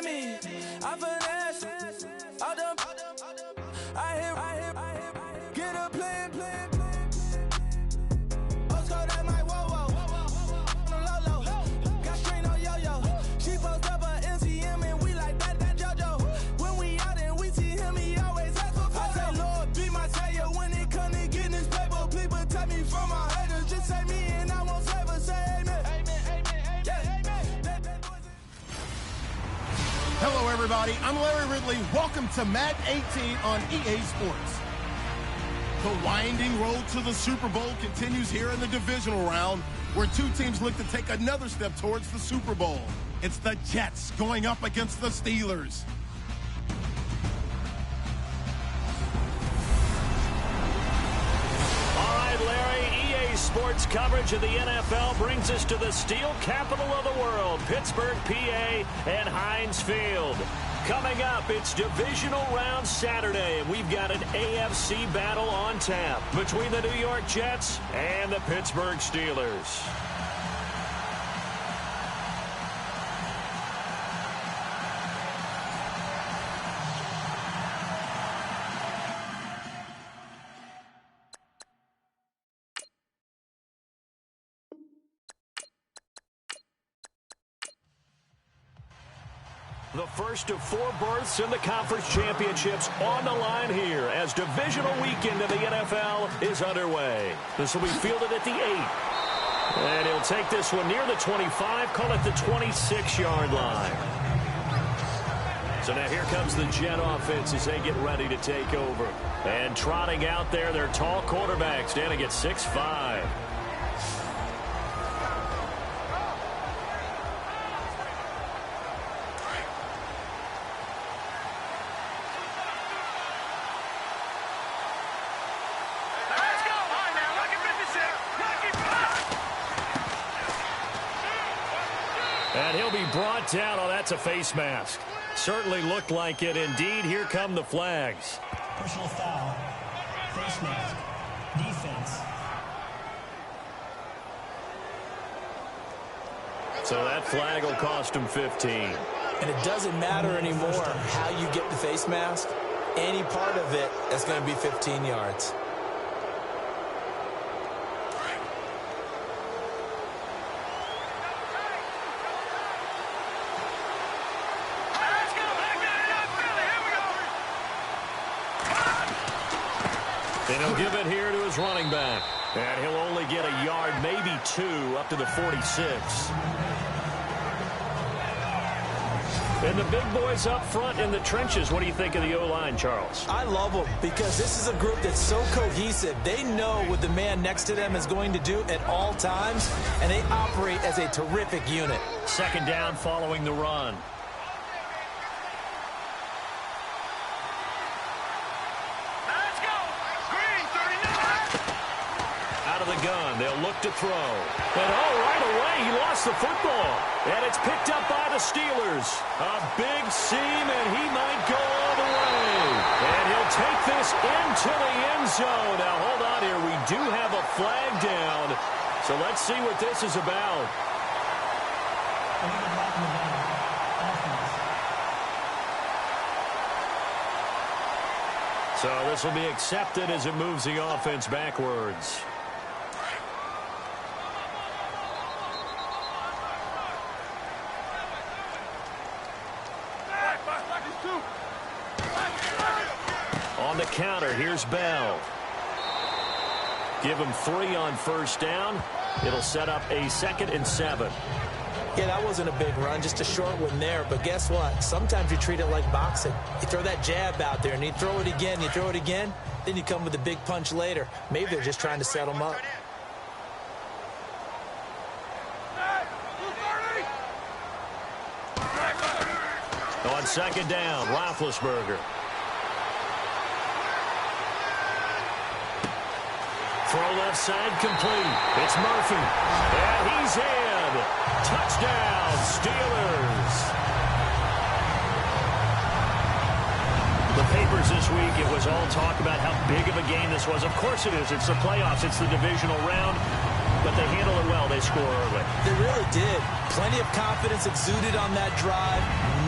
seeing me. I finesse, all them. I hit, get a plan. Postcode at my whoa. Low. Got strain on yo-yo. She post up a MCM and we like that JoJo. When we out and we see him, he always ask for photo. I say, Lord, be my savior when it come to getting this paper. Please protect me from my haters. Just say me and I won't save us. Say amen. Hello, everybody. I'm Larry Ridley. Welcome to Madden 18 on EA Sports. The winding road to the Super Bowl continues here in the divisional round, where two teams look to take another step towards the Super Bowl. It's the Jets going up against the Steelers. All right, Larry, EA Sports coverage of the NFL brings us to the steel capital of the world, Pittsburgh, PA, and Heinz Field. Coming up, it's Divisional Round Saturday, and we've got an AFC battle on tap between the New York Jets and the Pittsburgh Steelers. The first of 4 berths in the conference championships on the line here as divisional weekend of the NFL is underway. This will be fielded at the 8. And he'll take this one near the 25, call it the 26-yard line. So now here comes the Jet offense as they get ready to take over. And trotting out there, their tall quarterback standing at 6'5". And he'll be brought down. Oh, that's a face mask. Certainly looked like it. Indeed, here come the flags. Personal foul. Face mask. Defense. So that flag will cost him 15. And it doesn't matter anymore how you get the face mask. Any part of it is going to be 15 yards. And he'll give it here to his running back. And he'll only get a yard, maybe 2, up to the 46. And the big boys up front in the trenches. What do you think of the O-line, Charles? I love them because this is a group that's so cohesive. They know what the man next to them is going to do at all times, and they operate as a terrific unit. Second down following the run. Of the gun, they'll look to throw. And right away, he lost the football. And it's picked up by the Steelers. A big seam, and he might go all the way. And he'll take this into the end zone. Now, hold on here. We do have a flag down. So let's see what this is about. So this will be accepted as it moves the offense backwards. On the counter, here's Bell. Give him 3 on first down. It'll set up a 2nd and 7. Yeah, that wasn't a big run, just a short one there. But guess what? Sometimes you treat it like boxing. You throw that jab out there, and you throw it again, then you come with a big punch later. Maybe they're just trying to set him up. On second down, Roethlisberger. Throw left side complete. It's Murphy. And he's in. Touchdown, Steelers. The papers this week, it was all talk about how big of a game this was. Of course it is. It's the playoffs. It's the divisional round. But they handle it well. They score early. They really did. Plenty of confidence exuded on that drive.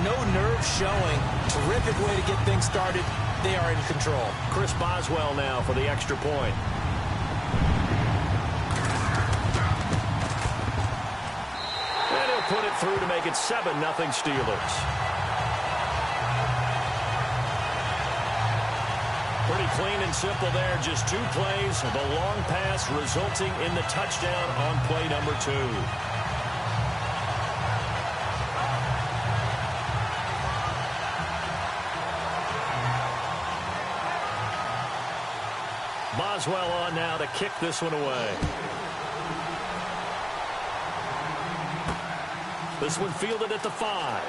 no nerve showing. Terrific way to get things started. They are in control. Chris Boswell now for the extra point. And he'll put it through to make it 7-0 Steelers. Pretty clean and simple there. Just 2 plays. The long pass resulting in the touchdown on play number 2. Boswell on now to kick this one away. This one fielded at the 5.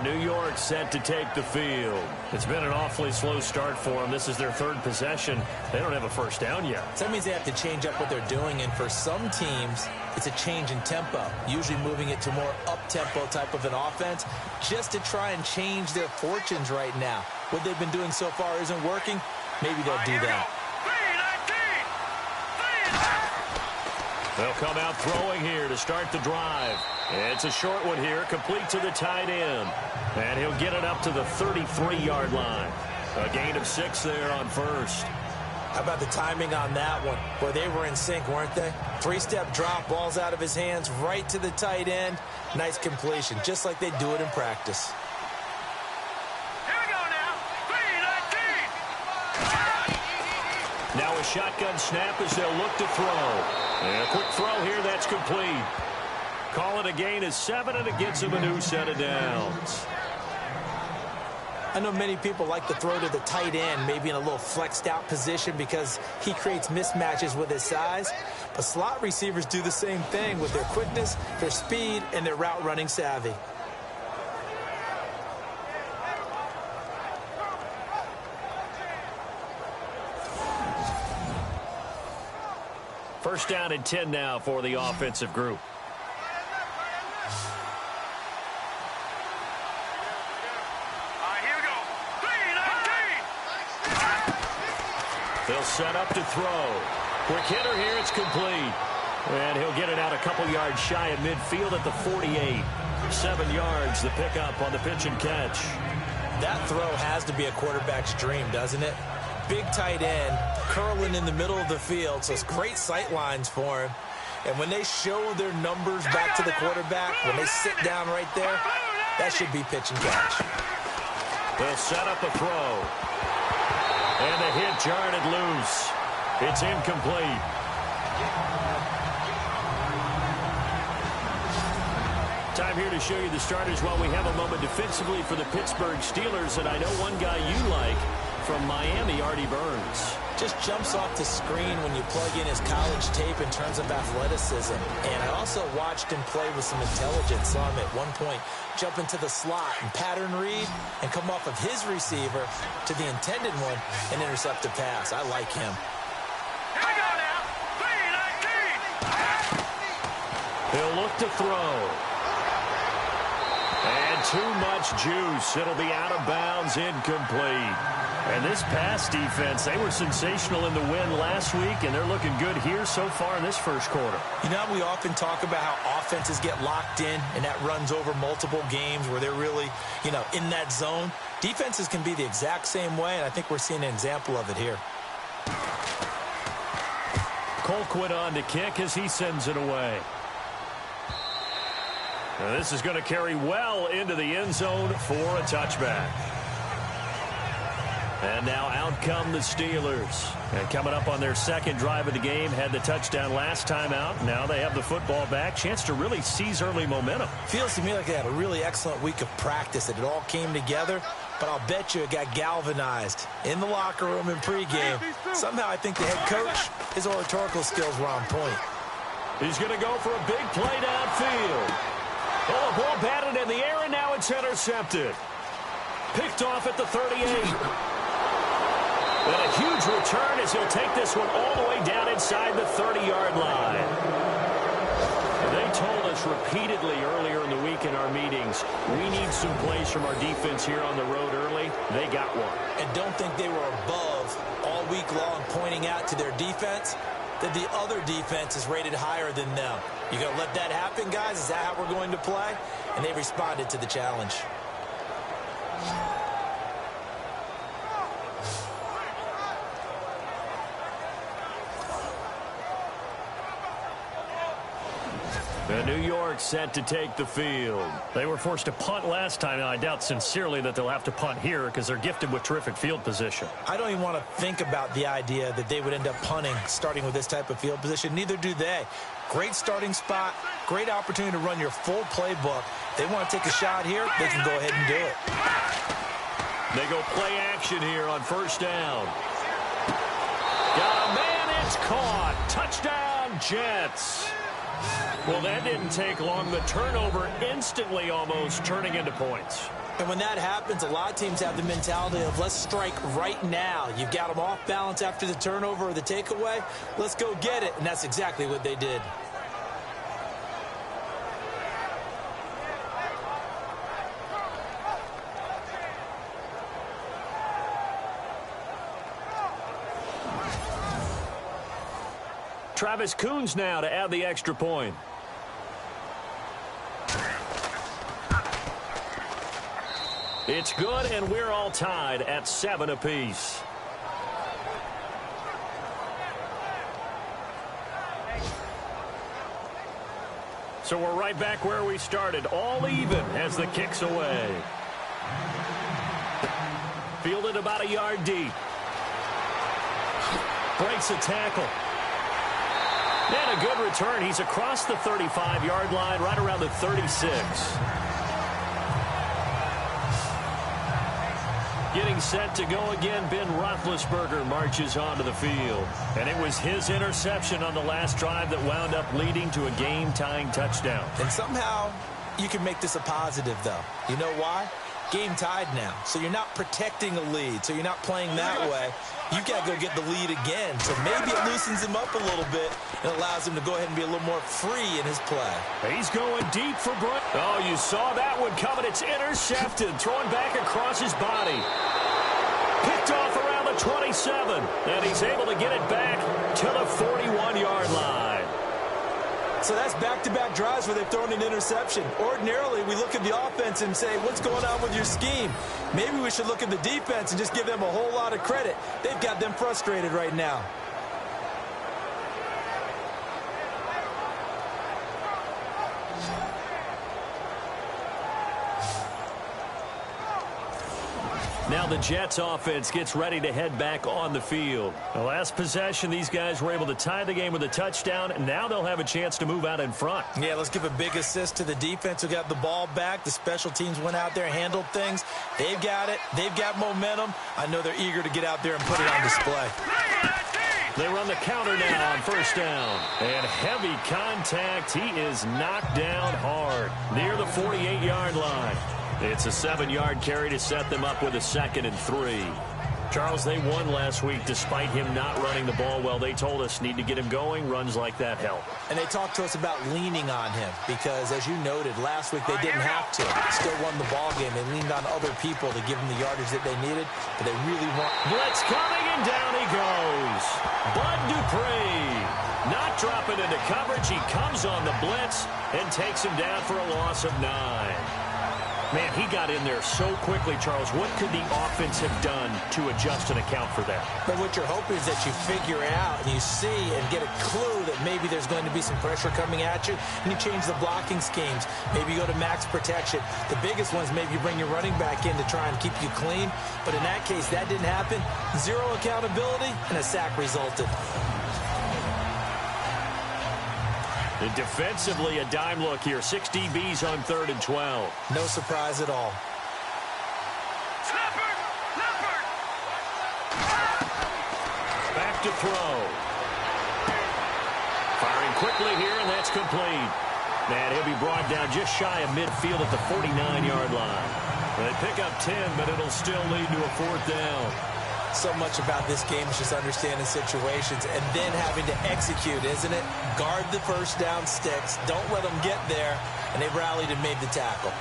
New York set to take the field. It's been an awfully slow start for them. This is their 3rd possession. They don't have a first down yet. So that means they have to change up what they're doing, and for some teams, it's a change in tempo, usually moving it to more up-tempo type of an offense just to try and change their fortunes right now. What they've been doing so far isn't working. Maybe they'll do that. They'll come out throwing here to start the drive. It's a short one here, complete to the tight end. And he'll get it up to the 33-yard line. A gain of 6 there on first. How about the timing on that one? Boy, they were in sync, weren't they? 3-step drop, ball's out of his hands, right to the tight end. Nice completion, just like they do it in practice. Here we go now. 3-19. Now a shotgun snap as they'll look to throw. And a quick throw here, that's complete. Call it a gain of 7, and it gets him a new set of downs. I know many people like to throw to the tight end, maybe in a little flexed out position because he creates mismatches with his size. But slot receivers do the same thing with their quickness, their speed, and their route running savvy. First down and 10 now for the offensive group. They'll set up to throw. Quick hitter here, it's complete. And he'll get it out a couple yards shy of midfield at the 48. 7 yards, the pickup on the pitch and catch. That throw has to be a quarterback's dream, doesn't it? Big tight end, curling in the middle of the field, so it's great sight lines for him. And when they show their numbers back to the quarterback, when they sit down right there, that should be pitch and catch. They'll set up a throw. And the hit jarred it loose. It's incomplete. Time here to show you the starters while we have a moment defensively for the Pittsburgh Steelers. And I know one guy you like from Miami, Artie Burns. Just jumps off the screen when you plug in his college tape in terms of athleticism. And I also watched him play with some intelligence. Saw him at one point jump into the slot and pattern read and come off of his receiver to the intended one and intercept a pass. I like him. Here we go now. 3-19. He'll look to throw. And too much juice. It'll be out of bounds, incomplete. And this pass defense, they were sensational in the win last week, and they're looking good here so far in this first quarter. You know, we often talk about how offenses get locked in, and that runs over multiple games where they're really, in that zone. Defenses can be the exact same way, and I think we're seeing an example of it here. Colquitt on to kick as he sends it away. Now this is going to carry well into the end zone for a touchback. And now out come the Steelers. And coming up on their second drive of the game, had the touchdown last time out. Now they have the football back. Chance to really seize early momentum. Feels to me like they had a really excellent week of practice. It all came together. But I'll bet you it got galvanized in the locker room in pregame. Somehow I think the head coach, his oratorical skills were on point. He's going to go for a big play downfield. Oh, the ball batted in the air, and now it's intercepted. Picked off at the 38. And a huge return as he'll take this one all the way down inside the 30-yard line. They told us repeatedly earlier in the week in our meetings, we need some plays from our defense here on the road early. They got one. And don't think they were above week long pointing out to their defense that the other defense is rated higher than them. You going to let that happen, guys? Is that how we're going to play? And they responded to the challenge. And New York set to take the field. They were forced to punt last time. Now, I doubt sincerely that they'll have to punt here because they're gifted with terrific field position. I don't even want to think about the idea that they would end up punting starting with this type of field position. Neither do they. Great starting spot, great opportunity to run your full playbook. They want to take a shot here, they can go ahead and do it. They go play action here on first down. Got a man, it's caught. Touchdown, Jets. Well, that didn't take long. The turnover instantly almost turning into points. And when that happens, a lot of teams have the mentality of let's strike right now. You've got them off balance after the turnover or the takeaway. Let's go get it. And that's exactly what they did. Travis Coons now to add the extra point. It's good, and we're all tied at 7 apiece. So we're right back where we started, all even as the kick's away. Fielded about a yard deep. Breaks a tackle. And a good return. He's across the 35-yard line, right around the 36. Getting set to go again, Ben Roethlisberger marches onto the field. And it was his interception on the last drive that wound up leading to a game-tying touchdown. And somehow you can make this a positive, though. You know why? Game tied now. So you're not protecting a lead. So you're not playing that way. You've got to go get the lead again. So maybe it loosens him up a little bit and allows him to go ahead and be a little more free in his play. He's going deep for Brook. Oh, you saw that one coming. It's intercepted. Throwing back across his body. Picked off around the 27. And he's able to get it back to the 41-yard line. So that's back-to-back drives where they've thrown an interception. Ordinarily, we look at the offense and say, what's going on with your scheme? Maybe we should look at the defense and just give them a whole lot of credit. They've got them frustrated right now. Now the Jets offense gets ready to head back on the field. The last possession, these guys were able to tie the game with a touchdown, and now they'll have a chance to move out in front. Yeah, let's give a big assist to the defense who got the ball back. The special teams went out there and handled things. They've got it. They've got momentum. I know they're eager to get out there and put it on display. They run the counter now on first down. And heavy contact. He is knocked down hard near the 48-yard line. It's a 7-yard carry to set them up with a 2nd and 3. Charles, they won last week despite him not running the ball well. They told us need to get him going. Runs like that help. And they talked to us about leaning on him because, as you noted, last week they didn't have to. Still won the ball game. They leaned on other people to give them the yardage that they needed, but they really want. Blitz coming, and down he goes. Bud Dupree not dropping into coverage. He comes on the blitz and takes him down for a loss of 9. Man, he got in there so quickly, Charles. What could the offense have done to adjust and account for that? But what you're hoping is that you figure out and you see and get a clue that maybe there's going to be some pressure coming at you, and you change the blocking schemes. Maybe you go to max protection. The biggest ones, maybe you bring your running back in to try and keep you clean. But in that case, that didn't happen. Zero accountability, and a sack resulted. And defensively, a dime look here. 6 DBs on 3rd and 12. No surprise at all. Back to throw. Firing quickly here, and that's complete. And he'll be brought down just shy of midfield at the 49-yard line. They pick up 10, but it'll still lead to a 4th down. So much about this game is just understanding situations and then having to execute, isn't it? Guard the first down sticks. Don't let them get there. And they rallied and made the tackle.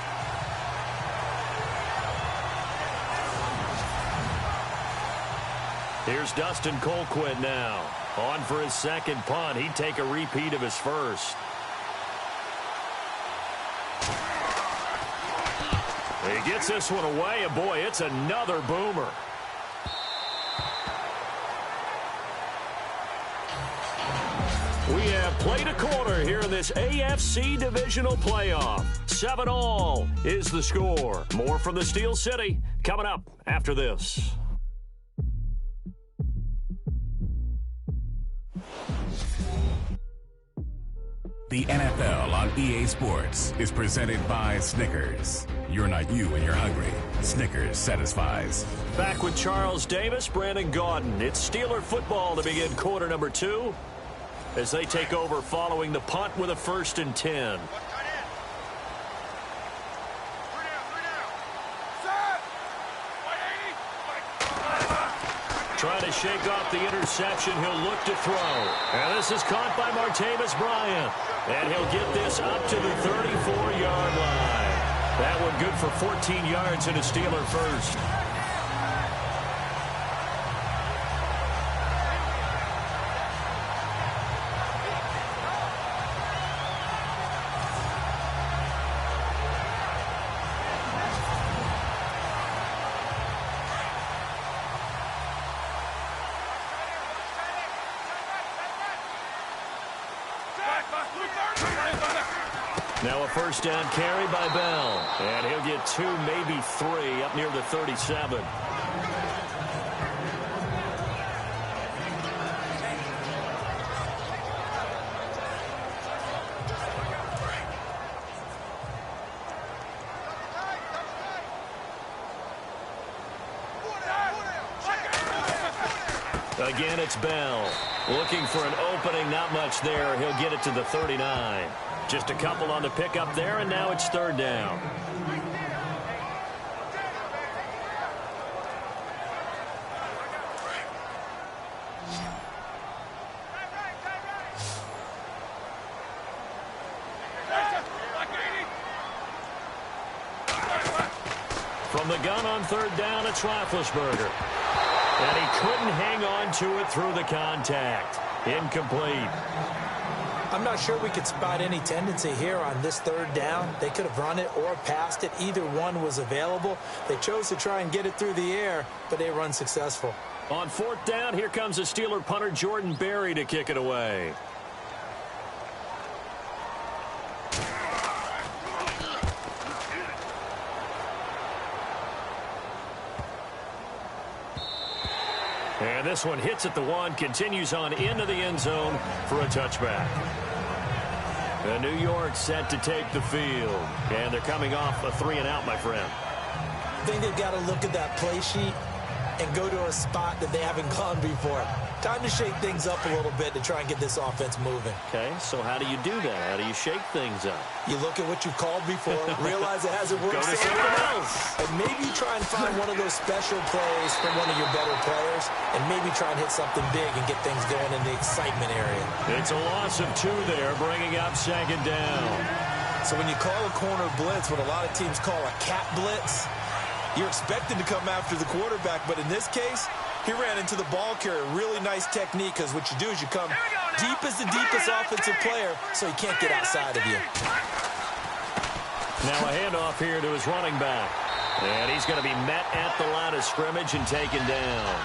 Here's Dustin Colquitt now. On for his second punt. He'd take a repeat of his first. He gets this one away, and boy, it's another boomer. We have played a quarter here in this AFC Divisional playoff. 7-all is the score. More from the Steel City coming up after this. The NFL on EA Sports is presented by Snickers. You're not you when you're hungry. Snickers satisfies. Back with Charles Davis, Brandon Gaudin. It's Steeler football to begin quarter number 2 as they take over following the punt with a 1st and 10. Trying to shake off the interception. He'll look to throw. And this is caught by Martavis Bryant. And he'll get this up to the 34-yard line. That one good for 14 yards and a Steeler first. Now a 1st down carry by Bell. And he'll get 2, maybe 3 up near the 37. Again, it's Bell. Looking for an opening, not much there. He'll get it to the 39. Just a couple on the pickup there, and now it's 3rd down. From the gun on 3rd down, it's Roethlisberger. And he couldn't hang on to it through the contact. Incomplete. I'm not sure we could spot any tendency here on this 3rd down. They could have run it or passed it. Either one was available. They chose to try and get it through the air, but they were unsuccessful. On 4th down, here comes the Steeler punter Jordan Berry to kick it away. And this one hits at the 1, continues on into the end zone for a touchback. And New York set to take the field. And they're coming off a 3-and-out, my friend. I think they've got to look at that play sheet and go to a spot that they haven't gone before. Time to shake things up a little bit to try and get this offense moving. Okay, so how do you do that? How do you shake things up? You look at what you've called before, realize it hasn't worked. Go to something else. And maybe try and find one of those special plays from one of your better players, and maybe try and hit something big and get things going in the excitement area. It's a loss of 2 there, bringing up 2nd down. So when you call a corner blitz, what a lot of teams call a cat blitz, you're expected to come after the quarterback, but in this case, he ran into the ball carrier. Really nice technique, because what you do is you come deep as the deepest offensive player, so he can't get outside of you. Now a handoff here to his running back. And he's going to be met at the line of scrimmage and taken down.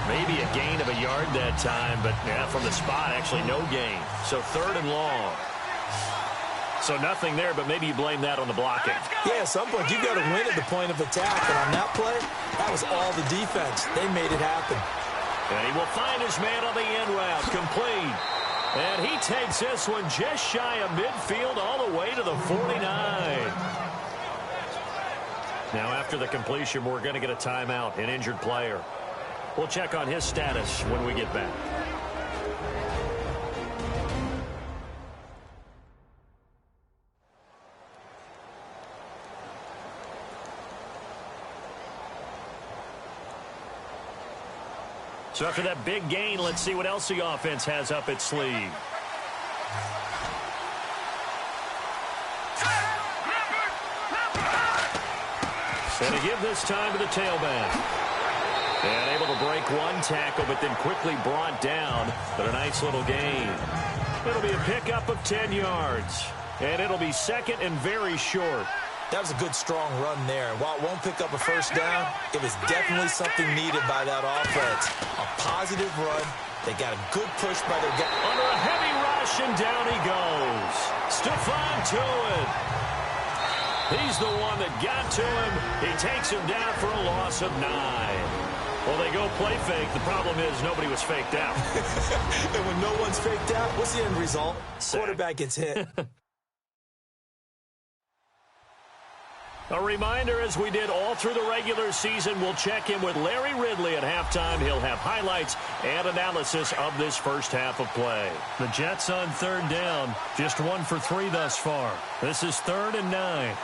Maybe a gain of a yard that time, but yeah, from the spot, actually no gain. So 3rd and long. So nothing there, but maybe you blame that on the blocking. Yeah, at some point, you've got to win at the point of attack. And on that play, that was all the defense. They made it happen. And he will find his man on the end route, complete. And he takes this one just shy of midfield all the way to the 49. Now, after the completion, we're going to get a timeout, an injured player. We'll check on his status when we get back. So after that big gain, let's see what else the offense has up its sleeve. And to give this time to the tailback. And able to break one tackle, but then quickly brought down. But a nice little gain. It'll be a pickup of 10 yards. And it'll be second and very short. That was a good, strong run there. While it won't pick up a first down, it was definitely something needed by that offense. A positive run. They got a good push by their guy. Under a heavy rush, and down he goes. Stephon Tuitt. He's the one that got to him. He takes him down for a loss of 9. Well, they go play fake. The problem is nobody was faked out. And when no one's faked out, what's the end result? Quarterback gets hit. A reminder, as we did all through the regular season, we'll check in with Larry Ridley at halftime. He'll have highlights and analysis of this first half of play. The Jets on third down. Just 1 for 3 thus far. This is 3rd and 9.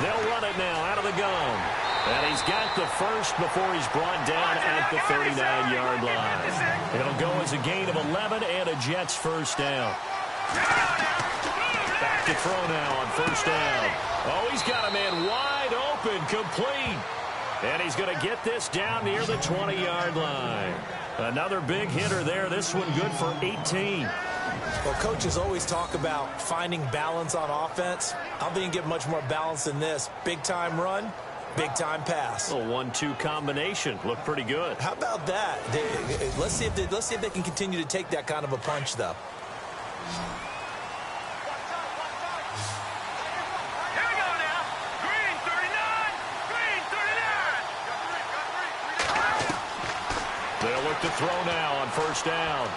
They'll run it now out of the gun. And he's got the first before he's brought down at the 39-yard line. It'll go as a gain of 11 and a Jets first down. Back to throw now on first down. Oh, he's got a man wide open, complete. And he's going to get this down near the 20-yard line. Another big hitter there. This one good for 18. Well, coaches always talk about finding balance on offense. I don't think you can get much more balance than this. Big-time run, big-time pass. A 1-2 combination. Looked pretty good. How about that? Let's see if they can continue to take that kind of a punch, though. They'll look to throw now on first down.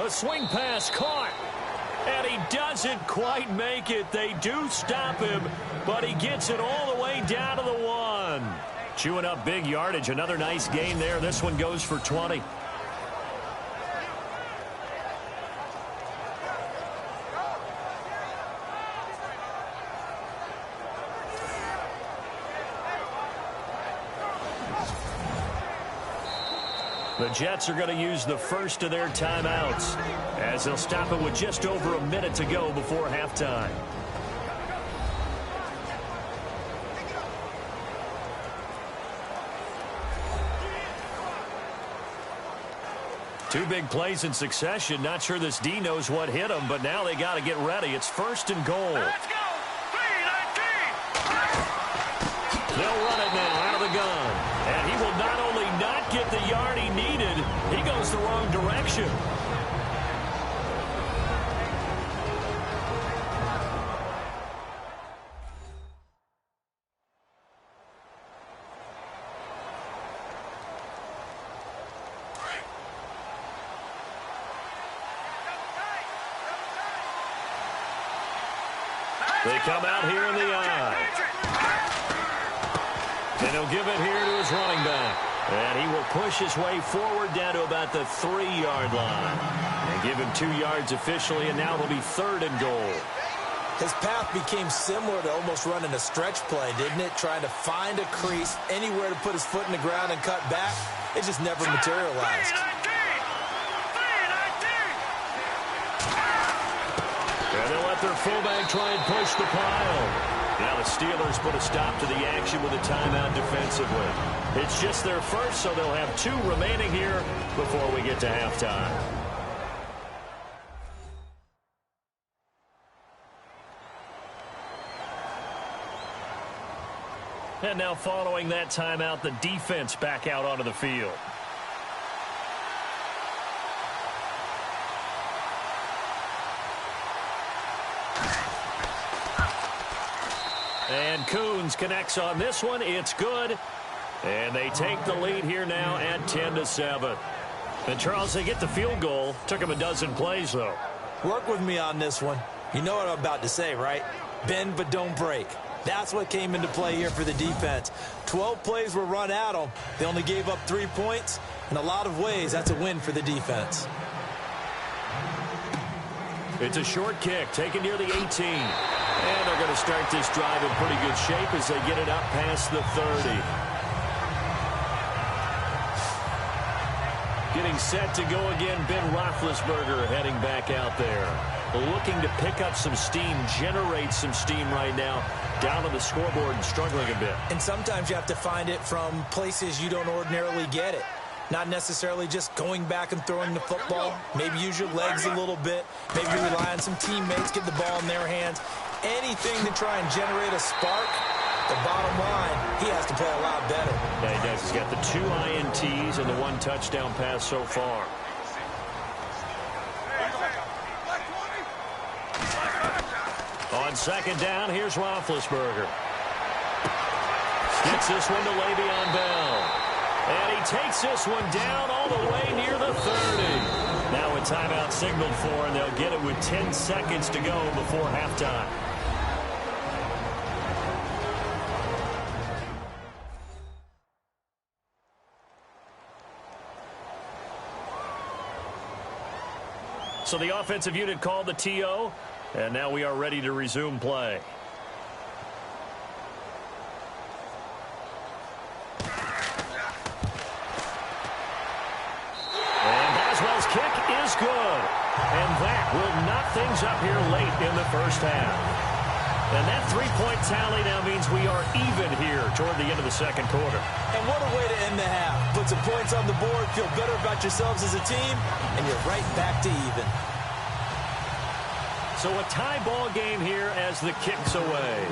A swing pass caught. And he doesn't quite make it. They do stop him, but he gets it all the way down to the 1. Chewing up big yardage. Another nice gain there. This one goes for 20. The Jets are going to use the first of their timeouts as they'll stop it with just over a minute to go before halftime. Two big plays in succession. Not sure this D knows what hit him, but now they got to get ready. It's 1st and goal. Let's go! 3-19! They'll run it now out of the gun. And he will not only not get the yard he needed, he goes the wrong direction. They come out here in the eye. And he'll give it here to his running back. And he will push his way forward down to about the 3-yard line. And give him 2 yards officially, and now it'll be 3rd and goal. His path became similar to almost running a stretch play, didn't it? Trying to find a crease, anywhere to put his foot in the ground and cut back. It just never materialized. And they'll let their fullback try and push the pile. Now the Steelers put a stop to the action with a timeout defensively. It's just their first, so they'll have 2 remaining here before we get to halftime. And now following that timeout, the defense back out onto the field. And Coons connects on this one. It's good. And they take the lead here now at 10-7. And, Charles, they get the field goal. Took them a dozen plays, though. Work with me on this one. You know what I'm about to say, right? Bend but don't break. That's what came into play here for the defense. 12 plays were run at them. They only gave up 3 points. In a lot of ways, that's a win for the defense. It's a short kick taken near the 18. And they're going to start this drive in pretty good shape as they get it up past the 30. Getting set to go again, Ben Roethlisberger heading back out there. looking to pick up some steam, generate some steam right now, down on the scoreboard and struggling a bit. And sometimes you have to find it from places you don't ordinarily get it. Not necessarily just going back and throwing the football. Maybe use your legs a little bit. Maybe rely on some teammates, get the ball in their hands. Anything to try and generate a spark. The bottom line, he has to play a lot better. Yeah, he does. He's got the 2 INTs and the 1 touchdown pass so far. On second down, here's Roethlisberger. Gets this one to Le'Veon Bell. And he takes this one down all the way near the 30. Now a timeout signaled for, and they'll get it with 10 seconds to go before halftime. So the offensive unit called the TO, and now we are ready to resume play. And Boswell's kick is good. And that will knock things up here late in the first half. And that 3-point tally now means we are even here toward the end of the second quarter. And what a way to end the half. Put some points on the board, feel better about yourselves as a team, and you're right back to even. So a tie ball game here as the kick's away.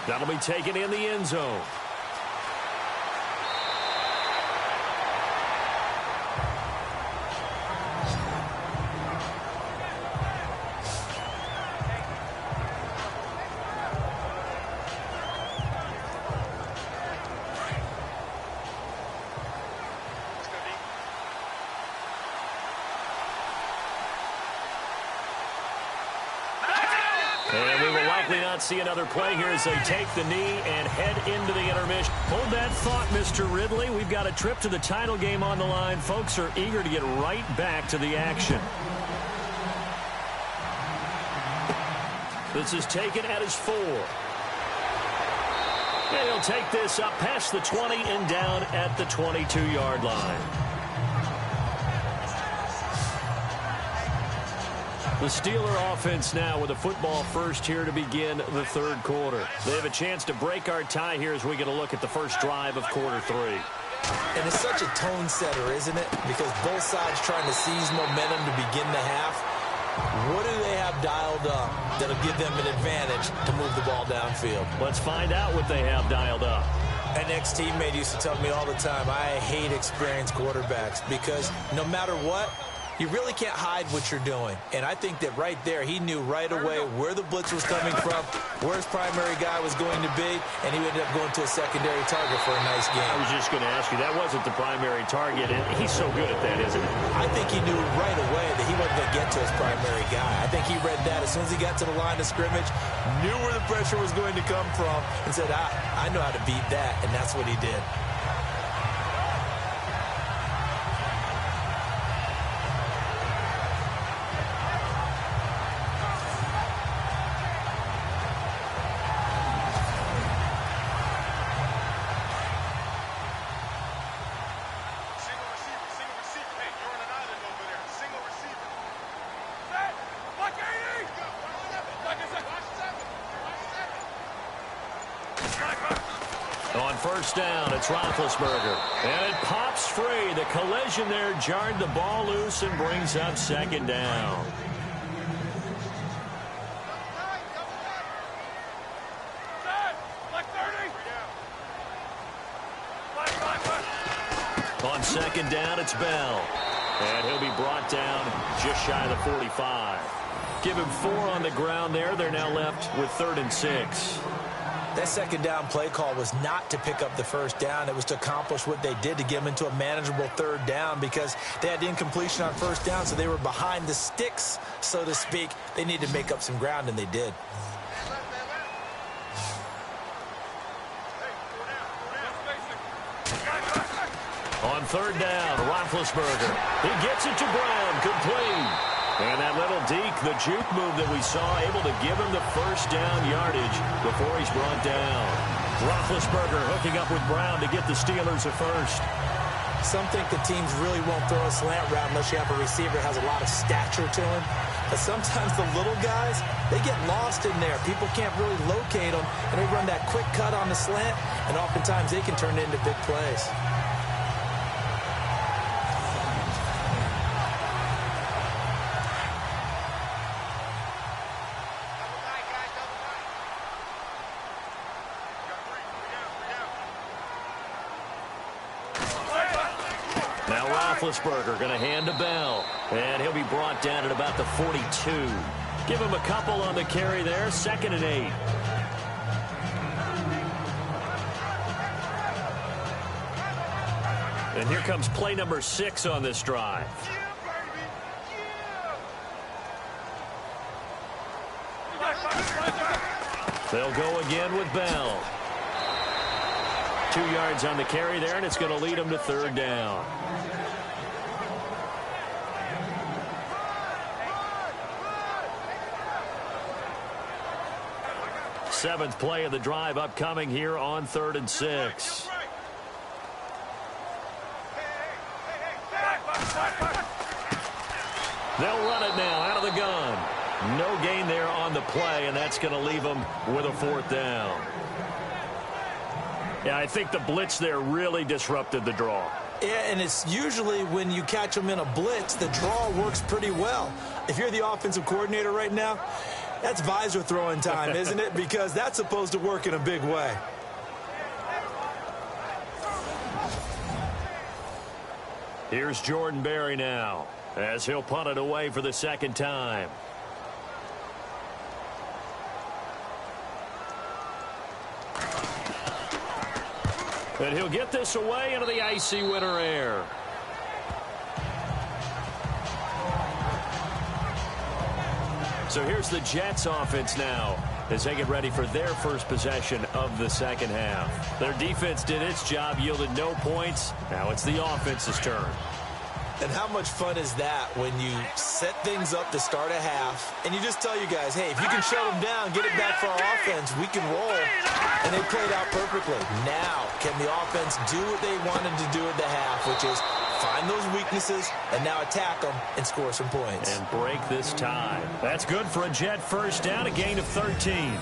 That'll be taken in the end zone. And we will likely not see another play here as they take the knee and head into the intermission. Hold that thought, Mr. Ridley. We've got a trip to the title game on the line. Folks are eager to get right back to the action. This is taken at his 4. And he'll take this up past the 20 and down at the 22-yard line. The Steeler offense now with a football first here to begin the third quarter. They have a chance to break our tie here as we get a look at the first drive of quarter 3. And it's such a tone setter, isn't it? Because both sides trying to seize momentum to begin the half. What do they have dialed up that'll give them an advantage to move the ball downfield? Let's find out what they have dialed up. An ex-teammate used to tell me all the time, I hate experienced quarterbacks because no matter what, you really can't hide what you're doing. And I think that right there, he knew right away where the blitz was coming from, where his primary guy was going to be, and he ended up going to a secondary target for a nice game. I was just going to ask you, that wasn't the primary target, and he's so good at that, isn't he? I think he knew right away that he wasn't going to get to his primary guy. I think he read that as soon as he got to the line of scrimmage, knew where the pressure was going to come from, and said, I know how to beat that, and that's what he did. On first down, it's Roethlisberger. And it pops free. The collision there jarred the ball loose and brings up second down. On second down, it's Bell. And he'll be brought down just shy of the 45. Give him 4 on the ground there. They're now left with 3rd and 6. That second down play call was not to pick up the first down. It was to accomplish what they did to get them into a manageable 3rd down because they had incompletion on first down, so they were behind the sticks, so to speak. They needed to make up some ground, and they did. On 3rd down, Roethlisberger. He gets it to Brown, complete. And that little deke, the juke move that we saw, able to give him the first down yardage before he's brought down. Roethlisberger hooking up with Brown to get the Steelers a first. Some think the teams really won't throw a slant route unless you have a receiver that has a lot of stature to him. But sometimes the little guys, they get lost in there. People can't really locate them, and they run that quick cut on the slant, and oftentimes they can turn it into big plays. Roethlisberger going to hand to Bell, and he'll be brought down at about the 42. Give him a couple on the carry there, 2nd and 8. And here comes play number 6 on this drive. They'll go again with Bell. 2 yards on the carry there, and it's going to lead them to 3rd down. Seventh play of the drive upcoming here on 3rd and 6. They'll run it now out of the gun. No gain there on the play, and that's going to leave them with a 4th down. Yeah, I think the blitz there really disrupted the draw. Yeah, and it's usually when you catch them in a blitz, the draw works pretty well. If you're the offensive coordinator right now, that's visor throwing time, isn't it? Because that's supposed to work in a big way. Here's Jordan Berry now, as he'll punt it away for the 2nd time. And he'll get this away into the icy winter air. So here's the Jets offense now as they get ready for their first possession of the 2nd half. Their defense did its job, yielded no points. Now it's the offense's turn. And how much fun is that when you set things up to start a half and you just tell you guys, hey, if you can shut them down, get it back for our offense, we can roll. And they played out perfectly. Now, can the offense do what they wanted to do at the half, which is find those weaknesses and now attack them and score some points. And break this tie. That's good for a Jet 1st down, a gain of 13.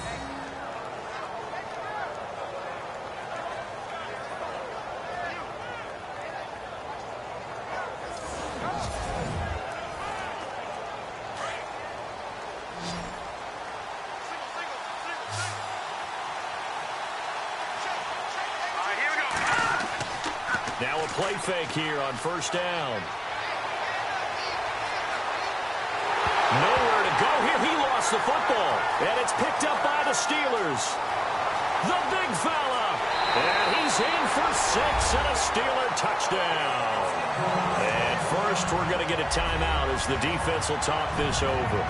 Now a play fake here on 1st down. Nowhere to go here. He lost the football. And it's picked up by the Steelers. The big fella. And he's in for 6 and a Steeler touchdown. And first we're going to get a timeout as the defense will talk this over.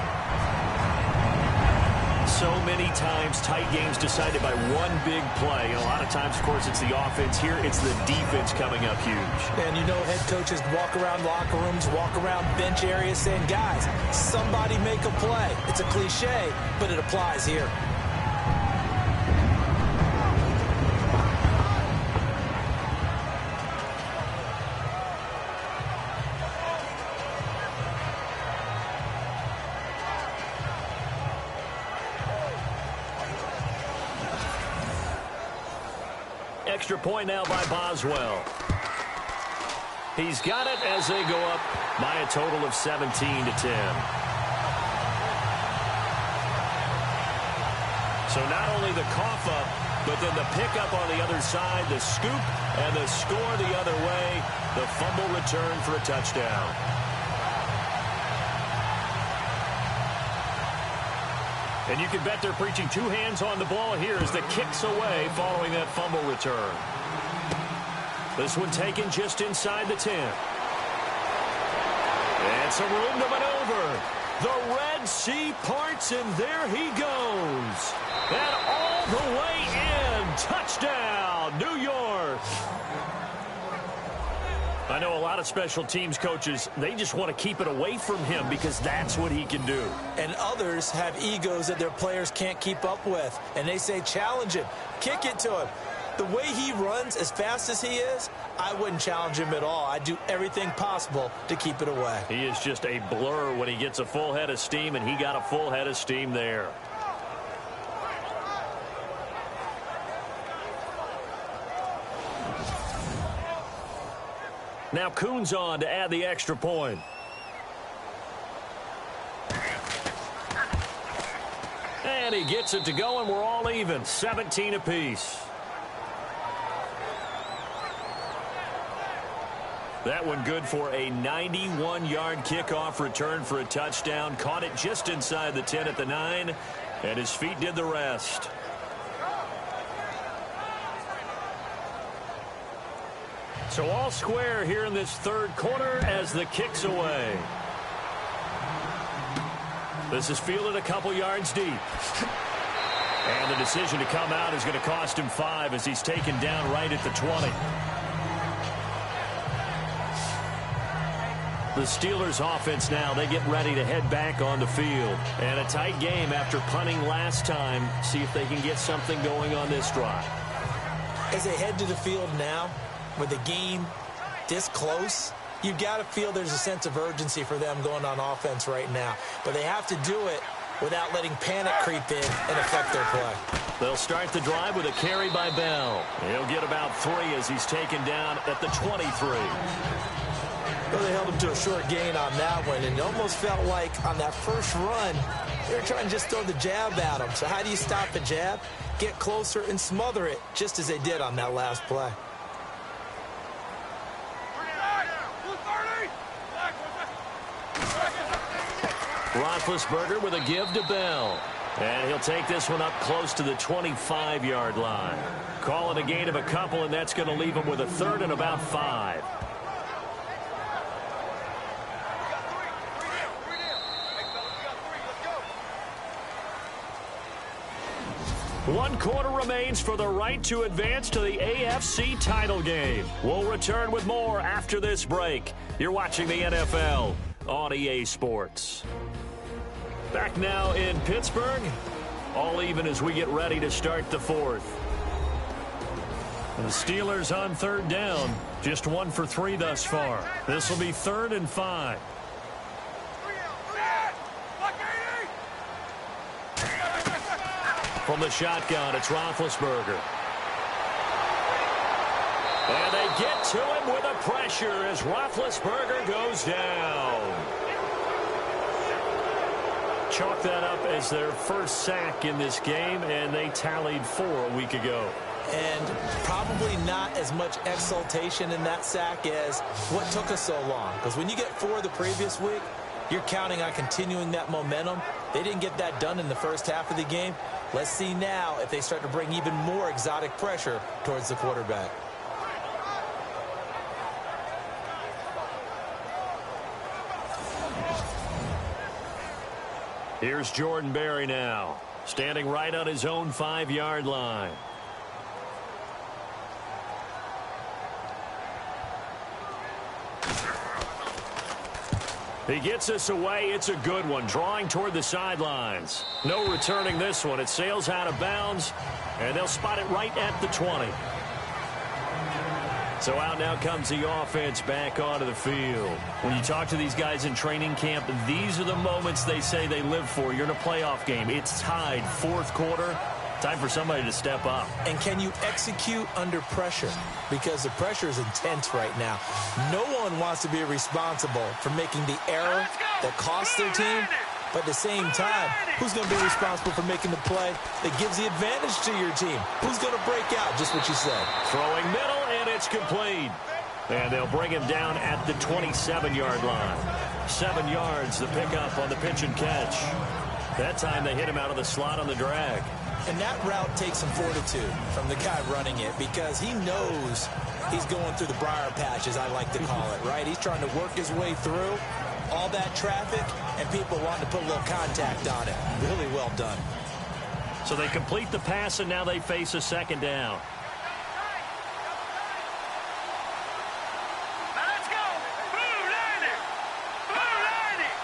So many times tight games decided by one big play. And a lot of times, of course, it's the offense. Here, it's the defense coming up huge. And you know head coaches walk around locker rooms, walk around bench areas saying, guys, somebody make a play. It's a cliche, but it applies here. Extra point now by Boswell. He's got it as they go up by a total of 17-10. So not only the cough up, but then the pickup on the other side, the scoop, and the score the other way, the fumble return for a touchdown. And you can bet they're preaching 2 hands on the ball here as the kick's away following that fumble return. This one taken just inside the 10. And some room to maneuver. The Red Sea parts, and there he goes. And all the way in. Touchdown, New York. I know a lot of special teams coaches, they just want to keep it away from him because that's what he can do. And others have egos that their players can't keep up with. And they say, challenge him, kick it to him. The way he runs as fast as he is, I wouldn't challenge him at all. I'd do everything possible to keep it away. He is just a blur when he gets a full head of steam, and he got a full head of steam there. Now Kuhn's on to add the extra point. And he gets it to go, and we're all even, 17 apiece. That one good for a 91-yard kickoff return for a touchdown. Caught it just inside the 10 at the 9, and his feet did the rest. So all square here in this third quarter as the kick's away. This is fielded a couple yards deep. And the decision to come out is going to cost him 5 as he's taken down right at the 20. The Steelers offense now, they get ready to head back on the field. And a tight game after punting last time. See if they can get something going on this drive. As they head to the field now, with the game this close, you've got to feel there's a sense of urgency for them going on offense right now. But they have to do it without letting panic creep in and affect their play. They'll start the drive with a carry by Bell. He'll get about 3 as he's taken down at the 23. Well, they held him to a short gain on that one, and it almost felt like on that first run, they were trying to just throw the jab at him. So how do you stop the jab? Get closer and smother it, just as they did on that last play. Roethlisberger with a give to Bell. And he'll take this one up close to the 25-yard line. Call it a gain of a couple, and that's going to leave him with a 3rd and about 5. One quarter remains for the right to advance to the AFC title game. We'll return with more after this break. You're watching the NFL on EA Sports. Back now in Pittsburgh, all even as we get ready to start the 4th. And the Steelers on 3rd down, just 1 for 3 thus far. This will be 3rd and 5. From the shotgun, it's Roethlisberger. And they get to him with a pressure as Roethlisberger goes down. Chalk that up as their first sack in this game, and they tallied 4 a week ago. And probably not as much exultation in that sack as what took us so long. Because when you get 4 the previous week, you're counting on continuing that momentum. They didn't get that done in the first half of the game. Let's see now if they start to bring even more exotic pressure towards the quarterback. Here's Jordan Berry now, standing right on his own 5-yard line. He gets us away. It's a good one, drawing toward the sidelines. No returning this one. It sails out of bounds, and they'll spot it right at the 20. So out now comes the offense back onto the field. When you talk to these guys in training camp, these are the moments they say they live for. You're in a playoff game. It's tied, 4th quarter. Time for somebody to step up. And can you execute under pressure? Because the pressure is intense right now. No one wants to be responsible for making the error that costs their team. But at the same time, who's going to be responsible for making the play that gives the advantage to your team? Who's going to break out? Just what you said. Throwing middle, and it's complete. And they'll bring him down at the 27-yard line. 7 yards, the pickup on the pitch and catch. That time they hit him out of the slot on the drag. And that route takes some fortitude from the guy running it because he knows he's going through the briar patch, as I like to call it, right? He's trying to work his way through all that traffic and people wanting to put a little contact on it. Really well done. So they complete the pass, and now they face a 2nd down. Let's go. Blue Lightning. Blue Lightning.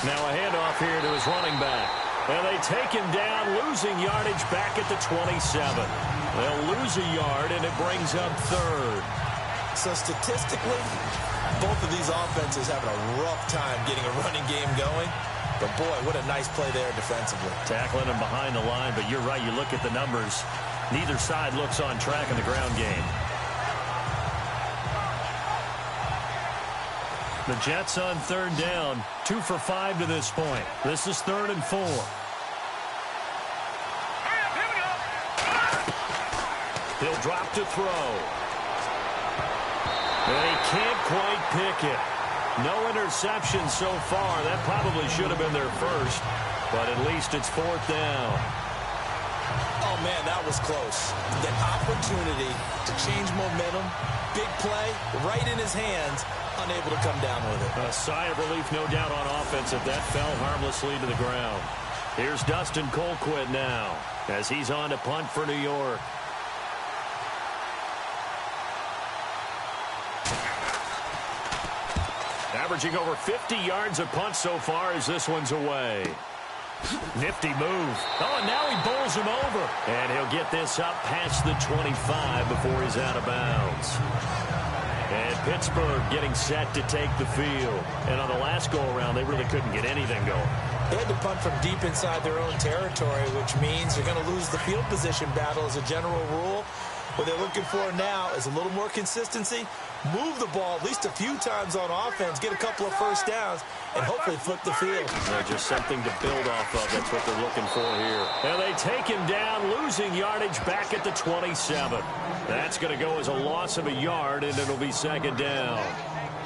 Now a handoff here to his running back. And they take him down, losing yardage back at the 27. They'll lose a yard, and it brings up third. So statistically, both of these offenses having a rough time getting a running game going. But, boy, what a nice play there defensively. Tackling him behind the line, but you're right. You look at the numbers. Neither side looks on track in the ground game. The Jets on third down, 2 for 5 to this point. This is 3rd and 4. He'll drop to throw. And he can't quite pick it. No interception so far. That probably should have been their first, but at least it's 4th down. Oh, man, that was close. That opportunity to change momentum, big play, right in his hands, unable to come down with it. A sigh of relief, no doubt, on offense if that fell harmlessly to the ground. Here's Dustin Colquitt now as he's on to punt for New York. Averaging over 50 yards a punt so far as this one's away. Nifty move. Oh, and now he bowls him over. And he'll get this up past the 25 before he's out of bounds. And Pittsburgh getting set to take the field. And on the last go-around, they really couldn't get anything going. They had to punt from deep inside their own territory, which means you're going to lose the field position battle as a general rule. What they're looking for now is a little more consistency, move the ball at least a few times on offense, get a couple of first downs, and hopefully flip the field. Just something to build off of. That's what they're looking for here. And they take him down, losing yardage back at the 27. That's going to go as a loss of a yard, and it'll be 2nd down.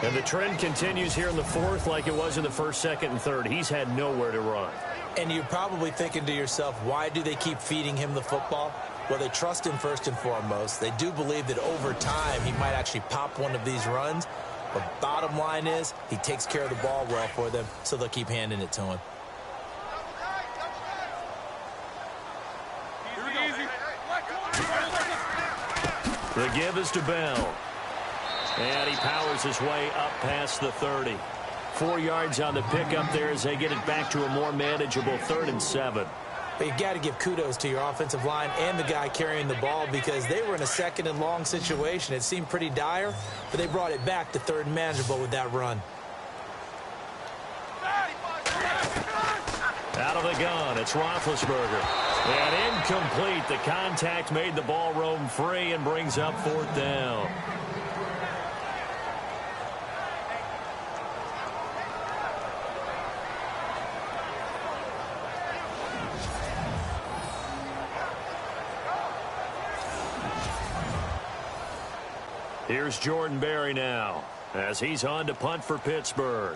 And the trend continues here in the 4th like it was in the 1st, 2nd, and 3rd. He's had nowhere to run. And you're probably thinking to yourself, why do they keep feeding him the football? Well, they trust him first and foremost. They do believe that over time he might actually pop one of these runs. But bottom line is he takes care of the ball well for them, so they'll keep handing it to him. The give is to Bell. And he powers his way up past the 30. 4 yards on the pickup there as they get it back to a more manageable 3rd and 7. But you got to give kudos to your offensive line and the guy carrying the ball because they were in a 2nd and long situation. It seemed pretty dire, but they brought it back to 3rd and manageable with that run. Out of the gun, it's Roethlisberger. And incomplete. The contact made the ball roam free and brings up 4th down. Here's Jordan Berry now as he's on to punt for Pittsburgh.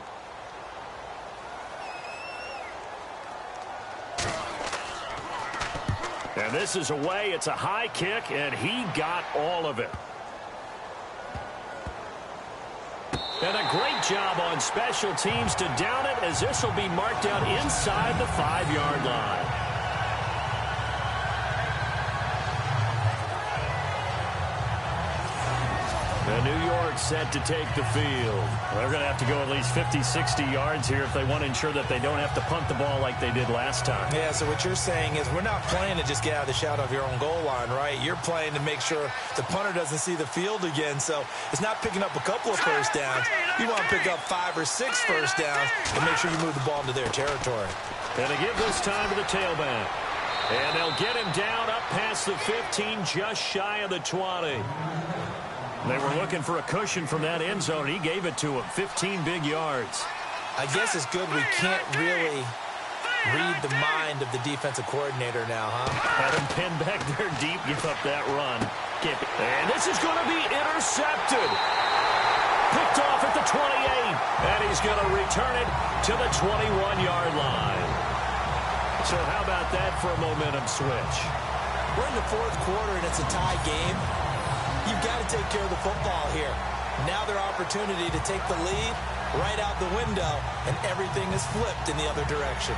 And this is away. It's a high kick, and he got all of it. And a great job on special teams to down it as this will be marked out inside the 5-yard line. And New York set to take the field. They're going to have to go at least 50, 60 yards here if they want to ensure that they don't have to punt the ball like they did last time. Yeah, so what you're saying is we're not playing to just get out of the shadow of your own goal line, right? You're playing to make sure the punter doesn't see the field again. So it's not picking up a couple of first downs. You want to pick up 5 or 6 first downs and make sure you move the ball into their territory. And they give this time to the tailback. And they'll get him down up past the 15, just shy of the 20. They were looking for a cushion from that end zone. He gave it to him. 15 big yards. I guess it's good we can't really read the mind of the defensive coordinator now, huh? Had him pinned back there deep, give up that run. And this is going to be intercepted. Picked off at the 28. And he's going to return it to the 21-yard line. So how about that for a momentum switch? We're in the 4th quarter, and it's a tie game. You've got to take care of the football here. Now their opportunity to take the lead right out the window, and everything is flipped in the other direction.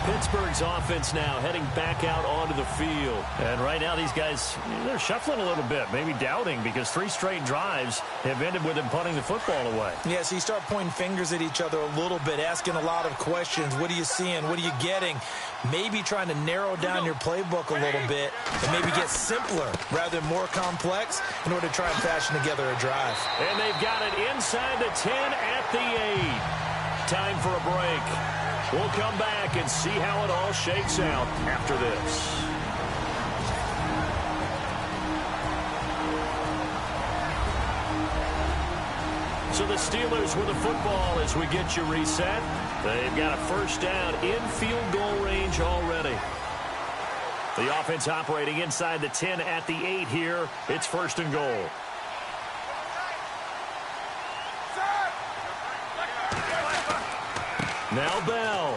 Pittsburgh's offense now heading back out onto the field. And right now these guys, they're shuffling a little bit, maybe doubting, because 3 straight drives have ended with them punting the football away. Yeah, so you start pointing fingers at each other a little bit, asking a lot of questions. What are you seeing? What are you getting? Maybe trying to narrow down your playbook a little bit and maybe get simpler rather than more complex in order to try and fashion together a drive. And they've got it inside the 10 at the 8. Time for a break. We'll come back and see how it all shakes out after this. So the Steelers with the football as we get you reset. They've got a first down in field goal range already. The offense operating inside the 10 at the 8 here. It's first and goal. Now Bell.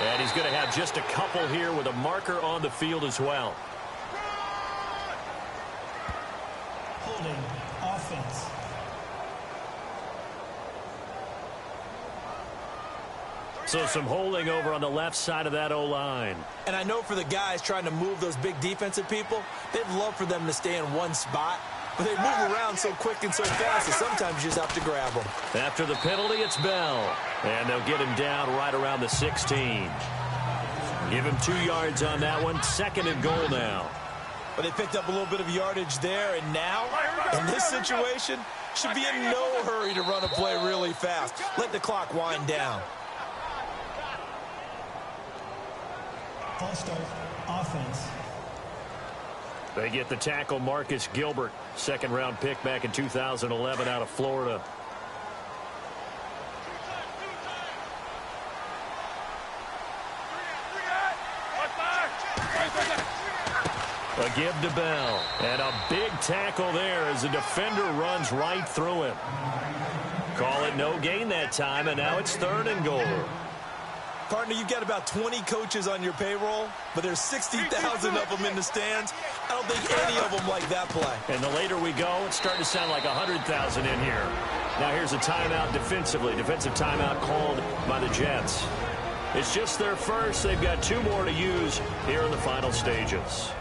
And he's going to have just a couple here with a marker on the field as well. Holding offense. So some holding over on the left side of that O-line. And I know for the guys trying to move those big defensive people, they'd love for them to stay in one spot. But they move around so quick and so fast that sometimes you just have to grab them. After the penalty, it's Bell. And they'll get him down right around the 16. Give him 2 yards on that one. Second and goal now. But they picked up a little bit of yardage there, and now, in this situation, should be in no hurry to run a play really fast. Let the clock wind down. False start. Offense. They get the tackle, Marcus Gilbert. Second-round pick back in 2011 out of Florida. A give to Bell. And a big tackle there as the defender runs right through him. Call it no gain that time, and now it's third and goal. Partner, you've got about 20 coaches on your payroll, but there's 60,000 of them in the stands. I don't think any of them like that play. And the later we go, it's starting to sound like 100,000 in here. Now here's a timeout defensively. Defensive timeout called by the Jets. It's just their first. They've got 2 more to use here in the final stages.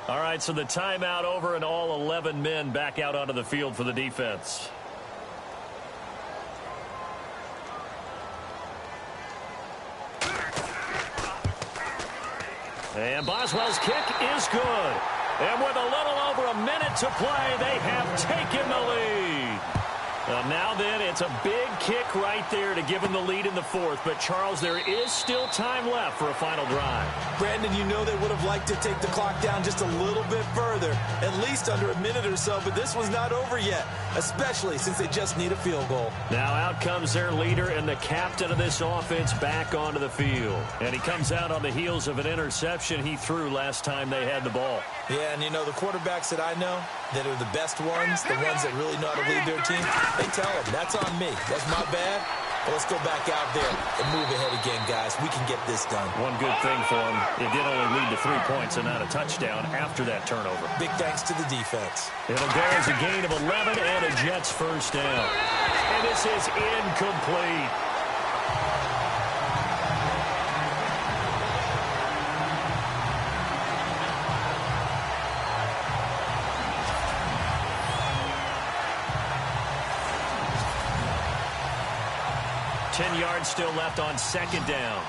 All right, so the timeout over and all 11 men back out onto the field for the defense. And Boswell's kick is good. And with a little over a minute to play, they have taken the lead. Now then, it's a big kick right there to give them the lead in the fourth. But, Charles, there is still time left for a final drive. Brandon, you know they would have liked to take the clock down just a little bit further, at least under a minute or so, but this was not over yet, especially since they just need a field goal. Now out comes their leader and the captain of this offense back onto the field. And he comes out on the heels of an interception he threw last time they had the ball. Yeah, and you know, the quarterbacks that I know that are the best ones, the ones that really know how to lead their team, they tell them, that's on me. That's my bad. But let's go back out there and move ahead again, guys. We can get this done. One good thing for them, it did only lead to 3 points and not a touchdown after that turnover. Big thanks to the defense. It'll go as a gain of 11 and a Jets first down. And this is incomplete. Yards still left on second down.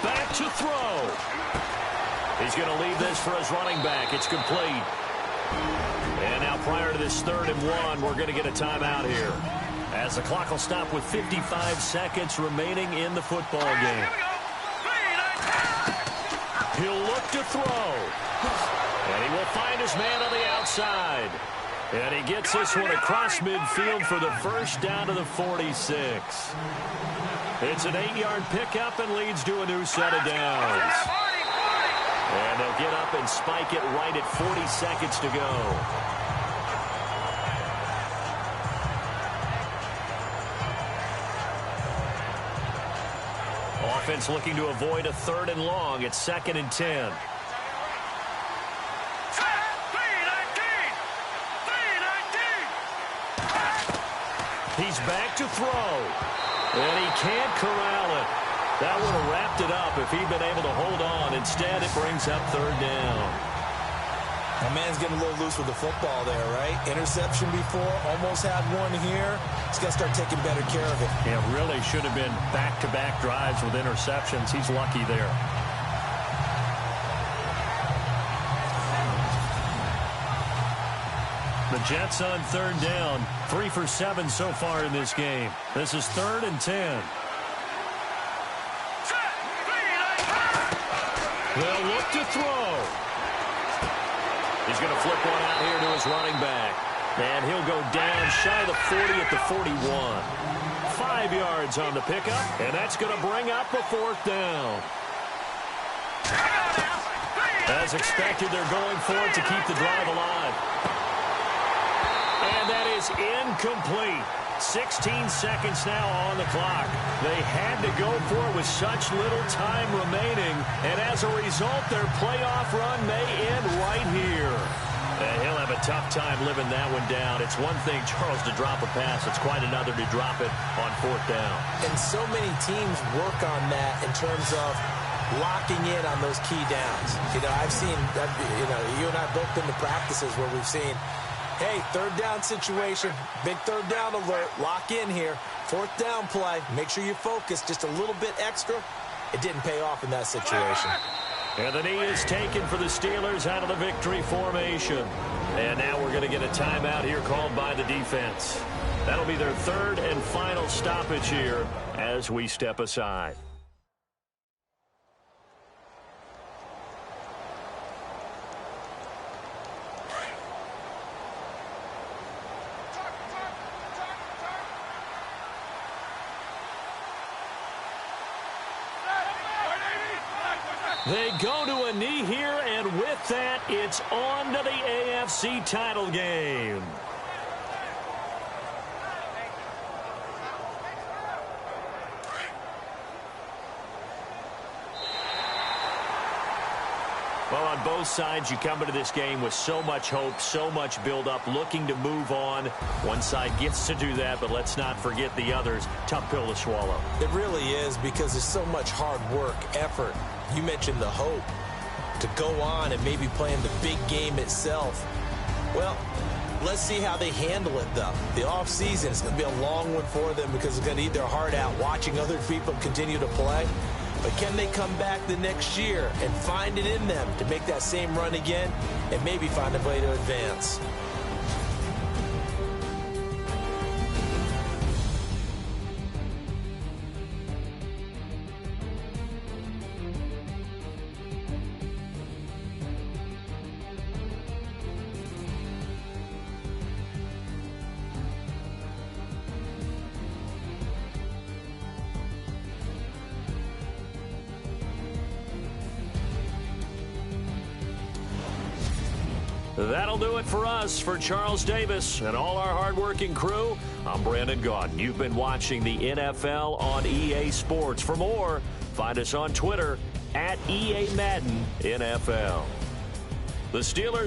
Back to throw. He's going to leave this for his running back. It's complete. And now prior to this 3rd and 1, we're going to get a timeout here, as the clock will stop with 55 seconds remaining in the football game. He'll look to throw. And he will find his man on the outside. And he gets this one across midfield for the first down to the 46. It's an 8-yard pickup and leads to a new set of downs. And they'll get up and spike it right at 40 seconds to go. offense looking to avoid a 3rd and long. It's 2nd and 10. He's back to throw. And he can't corral it. That would have wrapped it up if he'd been able to hold on. Instead, it brings up 3rd down. That man's getting a little loose with the football there, right? Interception before, almost had one here. He's got to start taking better care of it. Yeah, really should have been back-to-back drives with interceptions. He's lucky there. The Jets on 3rd down. 3 for 7 so far in this game. This is 3rd and 10. They'll look to throw. He's going to flip one out here to his running back. And he'll go down shy of the 40 at the 41. 5 yards on the pickup, and that's going to bring up a 4th down. As expected, they're going for it to keep the drive alive. And that is incomplete. 16 seconds now on the clock. They had to go for it with such little time remaining, and as a result, their playoff run may end right here. And he'll have a tough time living that one down. It's one thing, Charles, to drop a pass. It's quite another to drop it on 4th down. And so many teams work on that in terms of locking in on those key downs. You know, I've seen, you and I both been to practices where we've seen, hey, 3rd down situation, big 3rd down alert, lock in here. 4th down play, make sure you focus just a little bit extra. It didn't pay off in that situation. And the knee is taken for the Steelers out of the victory formation. And now we're going to get a timeout here called by the defense. That'll be their 3rd and final stoppage here as we step aside. They go to a knee here, and with that, it's on to the AFC title game. Well, on both sides, you come into this game with so much hope, so much build-up, looking to move on. One side gets to do that, but let's not forget the others. Tough pill to swallow. It really is, because there's so much hard work, effort. You mentioned the hope to go on and maybe play in the big game itself. Well, let's see how they handle it, though. The offseason is going to be a long one for them because they're going to eat their heart out watching other people continue to play. But can they come back the next year and find it in them to make that same run again and maybe find a way to advance? That'll do it for us. For Charles Davis and all our hardworking crew, I'm Brandon Gaudin. You've been watching the NFL on EA Sports. For more, find us on Twitter @EA Madden NFL. The Steelers